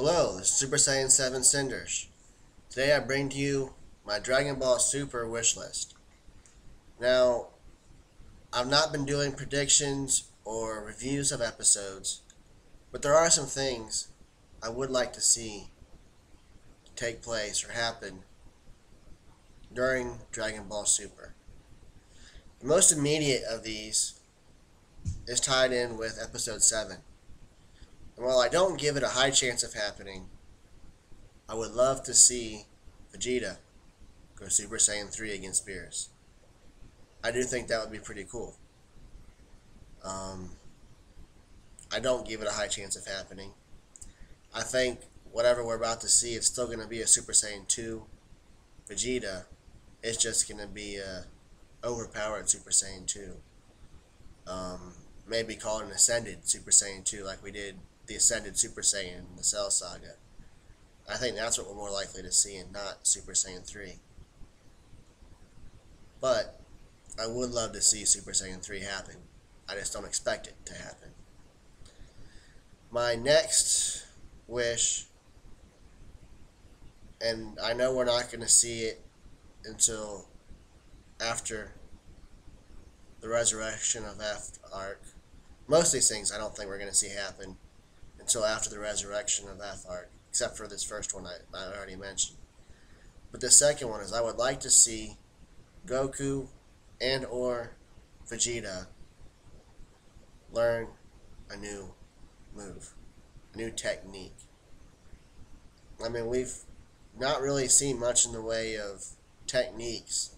Hello, this is Super Saiyan 7 Cinders. Today I bring to you my Dragon Ball Super wish list. Now, I've not been doing predictions or reviews of episodes, but there are some things I would like to see take place or happen during Dragon Ball Super. The most immediate of these is tied in with episode 7. And while I don't give it a high chance of happening, I would love to see Vegeta go Super Saiyan 3 against Beerus. I do think that would be pretty cool. Um, I don't give it a high chance of happening. I think whatever we're about to see, it's still going to be a Super Saiyan 2 Vegeta. It's just going to be a overpowered Super Saiyan 2. Maybe call it an Ascended Super Saiyan 2 like we did the Ascended Super Saiyan in the Cell Saga. I think that's what we're more likely to see and not Super Saiyan 3. But I would love to see Super Saiyan 3 happen. I just don't expect it to happen. My next wish, and I know we're not going to see it until after the resurrection of F Arc. Most of these things I don't think we're going to see happen until after the resurrection of F Arc, except for this first one I already mentioned. But the second one is I would like to see Goku and or Vegeta learn a new move, a new technique. I mean, we've not really seen much in the way of techniques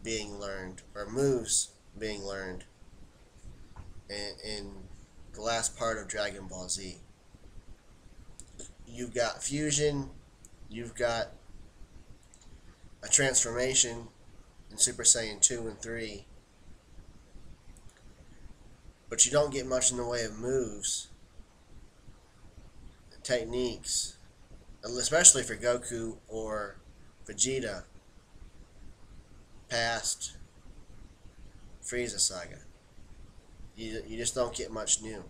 being learned or moves being learned in the last part of Dragon Ball Z. You've got fusion, you've got a transformation in Super Saiyan 2 and 3, but you don't get much in the way of moves, techniques, especially for Goku or Vegeta past Frieza Saga. You just don't get much new.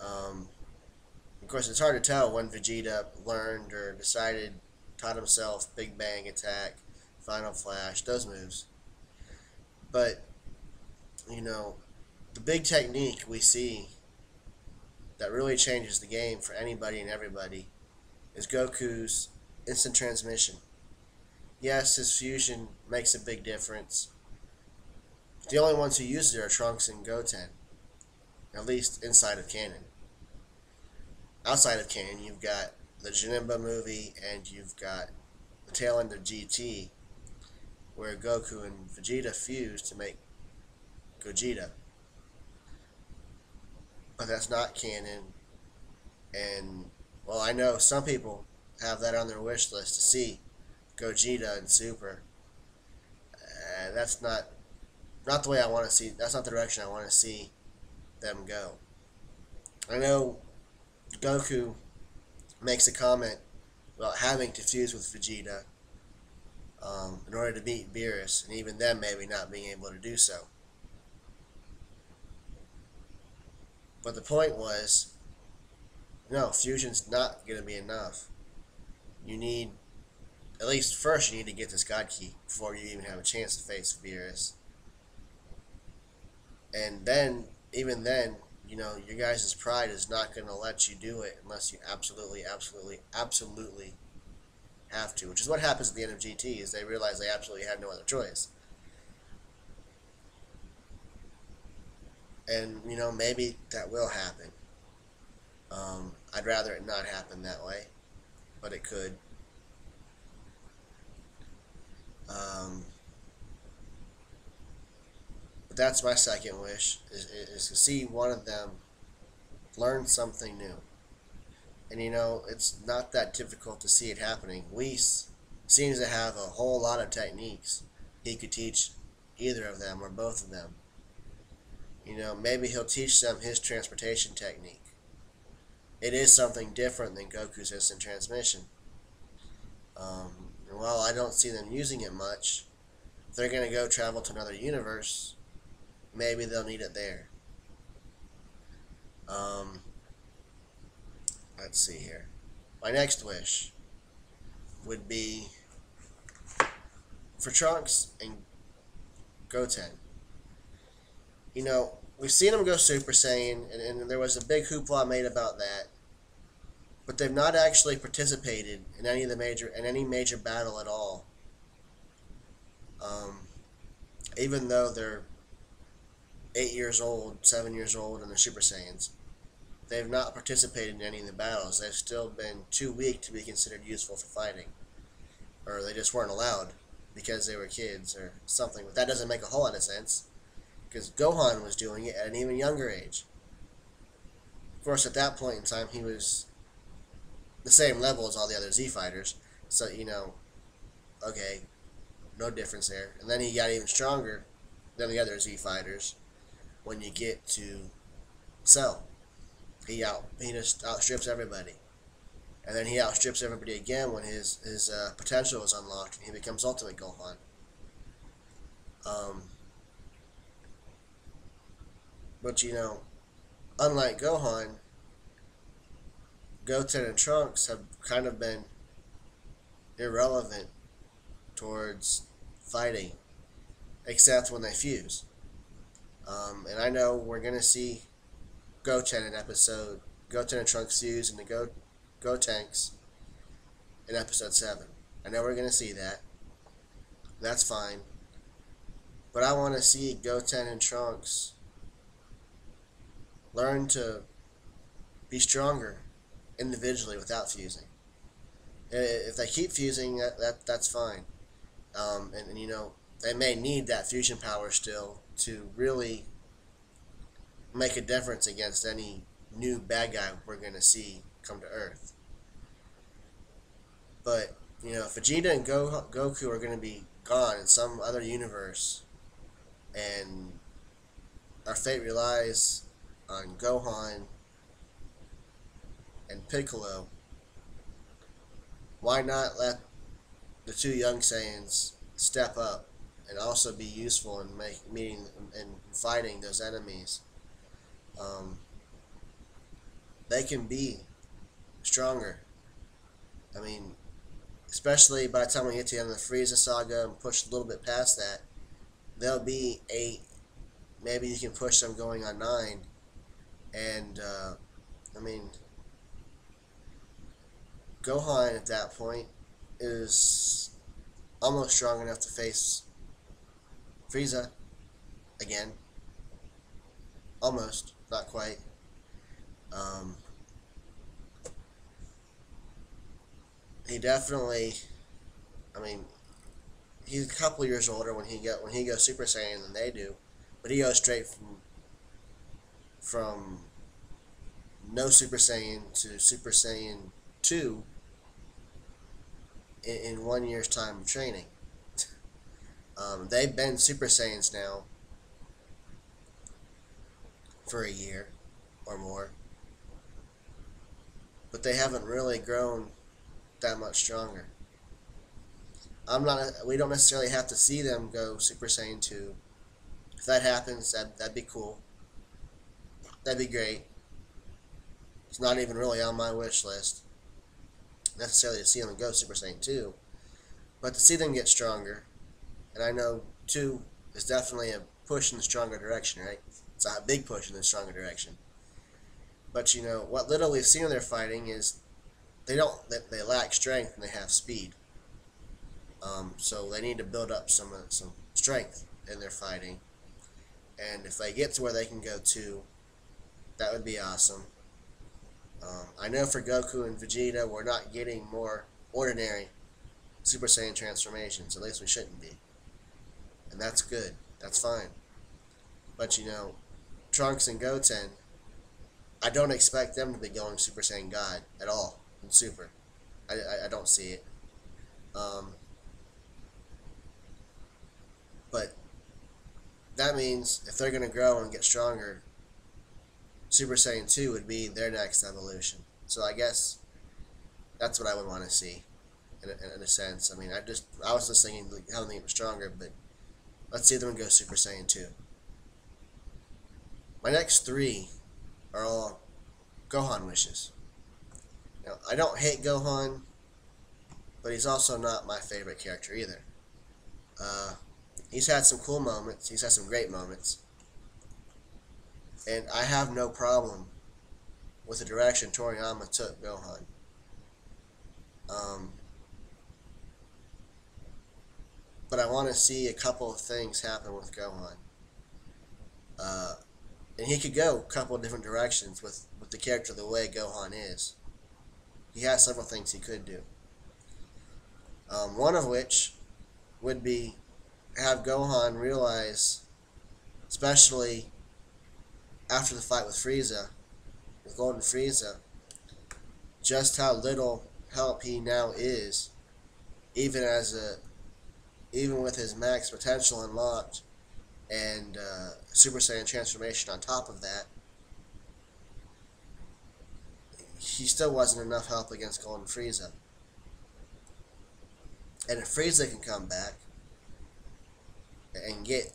Of course, it's hard to tell when Vegeta learned or decided, taught himself Big Bang Attack, Final Flash, those moves. But, the big technique we see that really changes the game for anybody and everybody is Goku's instant transmission. Yes, his fusion makes a big difference. The only ones who use it are Trunks and Goten, at least inside of canon. Outside of canon, you've got the Janemba movie and you've got the tail end of GT, where Goku and Vegeta fuse to make Gogeta. But that's not canon, and, well, I know some people have that on their wish list to see Gogeta and Super. That's not the way I want to see. That's not the direction I want to see them go. I know Goku makes a comment about having to fuse with Vegeta in order to beat Beerus, and even then maybe not being able to do so. But the point was, no, fusion's not going to be enough. You need, at least first, you need to get this God Key before you even have a chance to face Beerus. And then, even then, your guys' pride is not going to let you do it unless you absolutely, absolutely, absolutely have to. Which is what happens at the end of GT, is they realize they absolutely had no other choice. And, maybe that will happen. I'd rather it not happen that way, but it could. But that's my second wish, is to see one of them learn something new. And, it's not that difficult to see it happening. Whis seems to have a whole lot of techniques he could teach either of them or both of them. Maybe he'll teach them his transportation technique. It is something different than Goku's instant transmission. And while I don't see them using it much, if they're going to go travel to another universe, maybe they'll need it there. Let's see here. My next wish would be for Trunks and Goten. You know, we've seen them go Super Saiyan, and there was a big hoopla made about that. But they've not actually participated in any major battle at all. Um, Even though they're 8 years old, 7 years old, and they're Super Saiyans, they've not participated in any of the battles. They've still been too weak to be considered useful for fighting, or they just weren't allowed because they were kids or something. But that doesn't make a whole lot of sense because Gohan was doing it at an even younger age. Of course, at that point in time, he was the same level as all the other Z fighters. So, okay, no difference there. And then he got even stronger than the other Z fighters when you get to Cell. He just outstrips everybody. And then he outstrips everybody again when his potential is unlocked and he becomes Ultimate Gohan. Um, but unlike Gohan, Goten and Trunks have kind of been irrelevant towards fighting, except when they fuse. And I know we're gonna see Goten and Trunks fuse in the Gotenks in episode 7. I know we're gonna see that. That's fine. But I want to see Goten and Trunks learn to be stronger individually without fusing. If they keep fusing, that's fine. And they may need that fusion power still to really make a difference against any new bad guy we're going to see come to Earth. But, Vegeta and Goku are going to be gone in some other universe, and our fate relies on Gohan and Piccolo. Why not let the two young Saiyans step up and also be useful in meeting and fighting those enemies? They can be stronger. I mean, especially by the time we get to the end of the Frieza saga and push a little bit past that, they'll be 8. Maybe you can push them going on 9. And, Gohan at that point is almost strong enough to face Frieza again. Almost, not quite. He definitely, he's a couple years older when he goes Super Saiyan than they do, but he goes straight from no Super Saiyan to Super Saiyan 2 in 1 year's time of training. They've been Super Saiyans now for a year or more, but they haven't really grown that much stronger. We don't necessarily have to see them go Super Saiyan 2. If that happens, that'd be cool. That'd be great. It's not even really on my wish list necessarily to see them go Super Saiyan 2, but to see them get stronger. And I know 2 is definitely a push in the stronger direction, right? It's a big push in the stronger direction. But what little we've seen of their fighting is they lack strength and they have speed. So they need to build up some strength in their fighting. And if they get to where they can go 2, that would be awesome. I know for Goku and Vegeta, we're not getting more ordinary Super Saiyan transformations. At least we shouldn't be. And that's good. That's fine. But Trunks and Goten, I don't expect them to be going Super Saiyan God at all in Super. I don't see it. But that means if they're going to grow and get stronger, Super Saiyan 2 would be their next evolution. So I guess that's what I would want to see, in a sense. I was just thinking how they get stronger, but let's see them go Super Saiyan 2. My next 3 are all Gohan wishes. I don't hate Gohan, but he's also not my favorite character either. Uh, he's had some cool moments. He's had some great moments, and I have no problem with the direction Toriyama took Gohan. Um, but I want to see a couple of things happen with Gohan. Uh, and he could go a couple of different directions with the character the way Gohan is. He has several things he could do. One of which would be have Gohan realize, especially after the fight with Frieza, with Golden Frieza, just how little help he now is, even even with his max potential unlocked and Super Saiyan transformation on top of that. He still wasn't enough help against Golden Frieza. And if Frieza can come back and get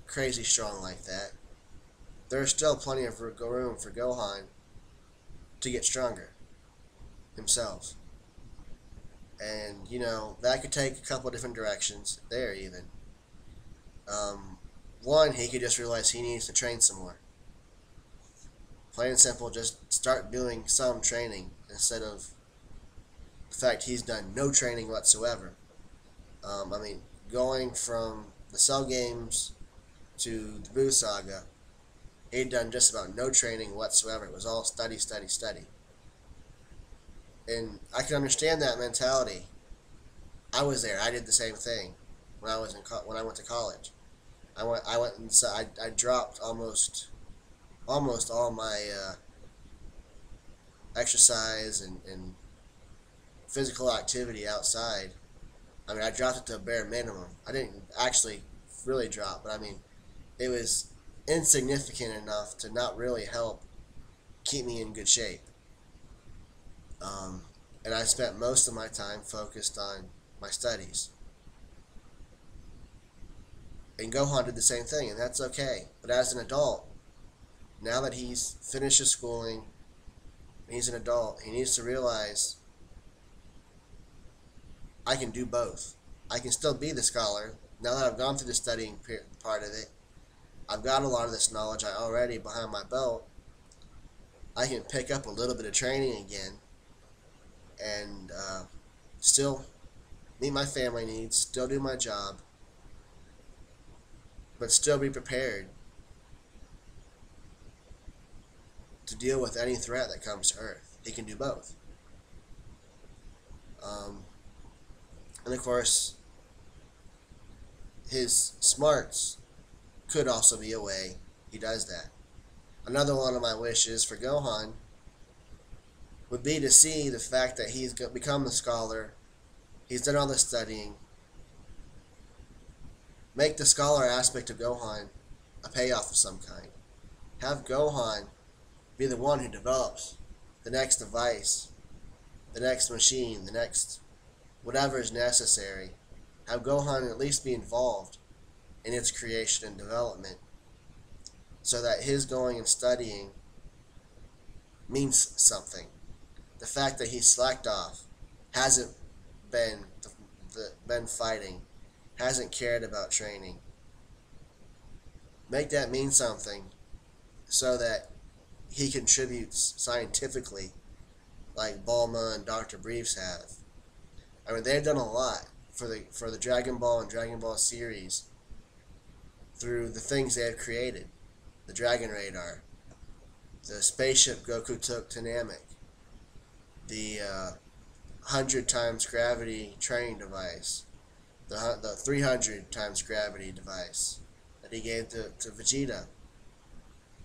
crazy strong like that, there's still plenty of room for Gohan to get stronger himself. And, that could take a couple different directions there even. One, he could just realize he needs to train some more. Plain and simple, just start doing some training instead of the fact he's done no training whatsoever. Going from the Cell games to the Buu Saga, he'd done just about no training whatsoever. It was all study, study, study. And I can understand that mentality. I was there. I did the same thing when I went to college. I dropped almost all my exercise and physical activity outside. I dropped it to a bare minimum. I didn't actually really drop, but it was insignificant enough to not really help keep me in good shape. And I spent most of my time focused on my studies. And Gohan did the same thing, and that's okay. But as an adult, now that he's finished his schooling, he's an adult, he needs to realize I can do both. I can still be the scholar. Now that I've gone through the studying part of it, I've got a lot of this knowledge already behind my belt. I can pick up a little bit of training again and still meet my family needs, still do my job, but still be prepared to deal with any threat that comes to Earth. He can do both. And of course, his smarts could also be a way he does that. Another one of my wishes for Gohan would be to see the fact that he's become the scholar, he's done all the studying, make the scholar aspect of Gohan a payoff of some kind. Have Gohan be the one who develops the next device, the next machine, the next whatever is necessary. Have Gohan at least be involved in its creation and development so that his going and studying means something. The fact that he slacked off, hasn't been fighting, hasn't cared about training, make that mean something so that he contributes scientifically like Bulma and Dr. Briefs have. They've done a lot for the Dragon Ball and Dragon Ball series through the things they have created. The Dragon Radar, the spaceship Goku took to Namek, the 100 times gravity training device, the 300 times gravity device that he gave to Vegeta.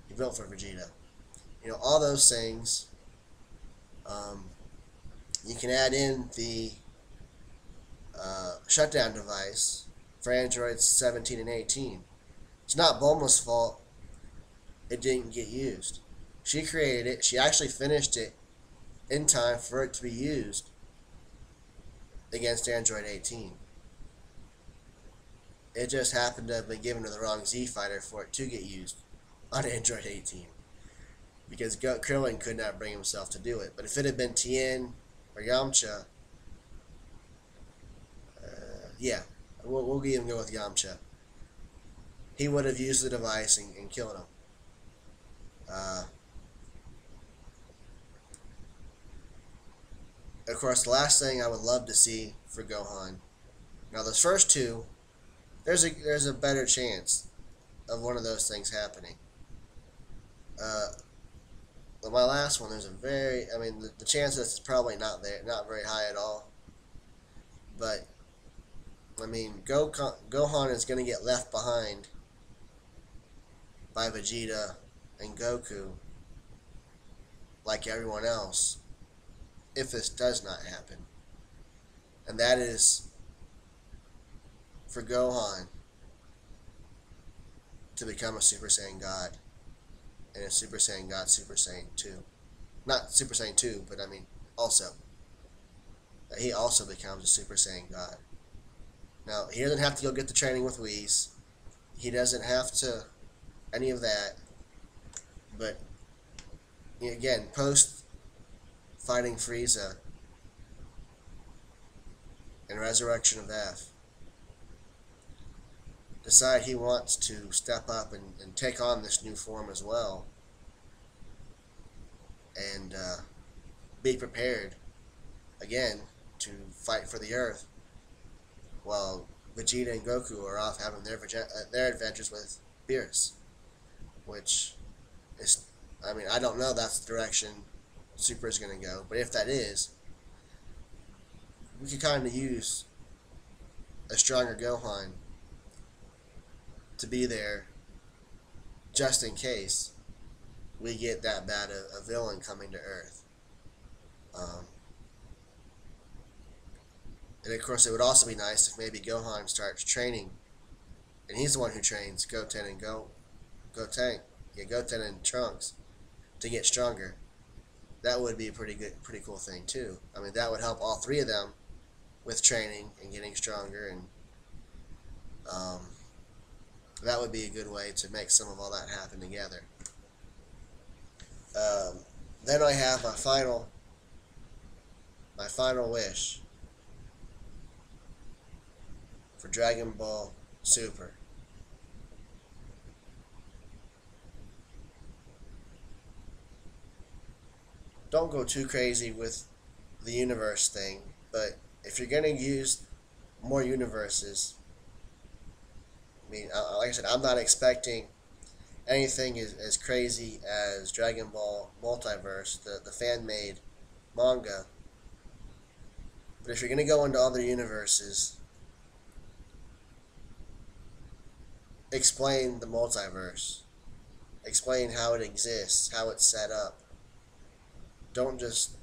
He built for Vegeta. All those things. You can add in the shutdown device for Androids 17 and 18. It's not Bulma's fault it didn't get used. She created it. She actually finished it in time for it to be used against Android 18. It just happened to have been given to the wrong Z fighter for it to get used on Android 18. because Krillin could not bring himself to do it. But if it had been Tien or Yamcha, yeah, we'll even go with Yamcha. He would have used the device and killed him. Of course, the last thing I would love to see for Gohan. Now, those first two, there's a better chance of one of those things happening. But my last one, there's a very, I mean, the chance is probably not there, not very high at all. But I mean, Gohan is going to get left behind by Vegeta and Goku, like everyone else, if this does not happen. And that is for Gohan to become a Super Saiyan God. And a Super Saiyan God, Super Saiyan 2. Not Super Saiyan 2, but I mean, also. He also becomes a Super Saiyan God. Now, he doesn't have to go get the training with Whis. He doesn't have to any of that. But, again, post fighting Frieza and Resurrection of F, decide he wants to step up and take on this new form as well, and be prepared again to fight for the Earth, while Vegeta and Goku are off having their adventures with Beerus, which is, I mean, I don't know that's the direction Super is going to go, but if that is, we could kind of use a stronger Gohan to be there just in case we get that bad a villain coming to Earth. And of course, it would also be nice if maybe Gohan starts training, and he's the one who trains Goten and Goten and Trunks to get stronger. That would be a pretty cool thing too. I mean, that would help all three of them with training and getting stronger, and that would be a good way to make some of all that happen together. Then I have my final wish for Dragon Ball Super. Don't go too crazy with the universe thing, but if you're going to use more universes, I mean, like I said, I'm not expecting anything as crazy as Dragon Ball Multiverse, the fan-made manga. But if you're going to go into other universes, explain the multiverse. Explain how it exists, how it's set up. Don't just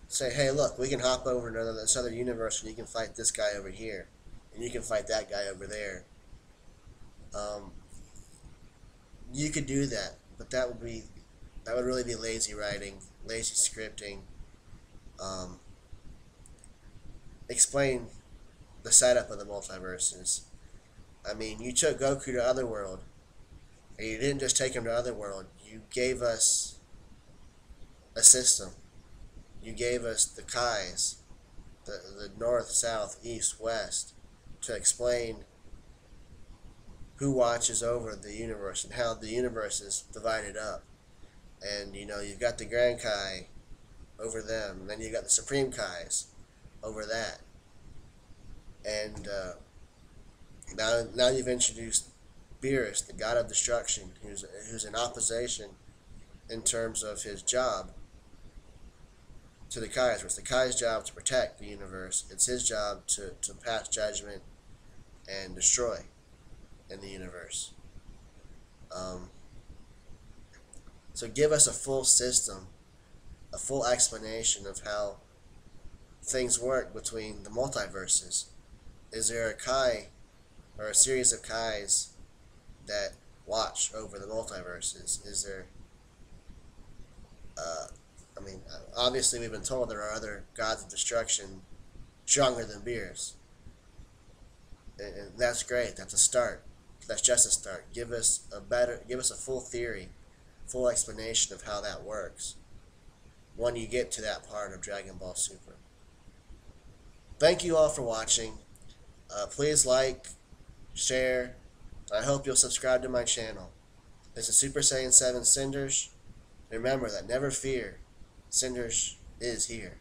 say, hey, look, we can hop over to this other universe and you can fight this guy over here, and you can fight that guy over there. You could do that, but that would really be lazy writing, lazy scripting. Explain the setup of the multiverses. I mean, you took Goku to Otherworld, and you didn't just take him to Otherworld. You gave us a system. You gave us the Kais, the north, south, east, west, to explain who watches over the universe and how the universe is divided up. And, you've got the Grand Kai over them, and then you've got the Supreme Kais over that. And now you've introduced Beerus, the God of Destruction, who's in opposition in terms of his job to the Kais. It's the Kai's job to protect the universe. It's his job to pass judgment and destroy in the universe. So give us a full system, a full explanation of how things work between the multiverses. Is there a Kai or a series of Kais that watch over the multiverses? Is there obviously we've been told there are other gods of destruction stronger than Beerus. And that's great. That's a start. That's just a start. Give us a full theory, full explanation of how that works when you get to that part of Dragon Ball Super. Thank you all for watching. Please like, share. I hope you'll subscribe to my channel. This is Super Saiyan 7 Cinders. Remember that never fear, Cinders is here.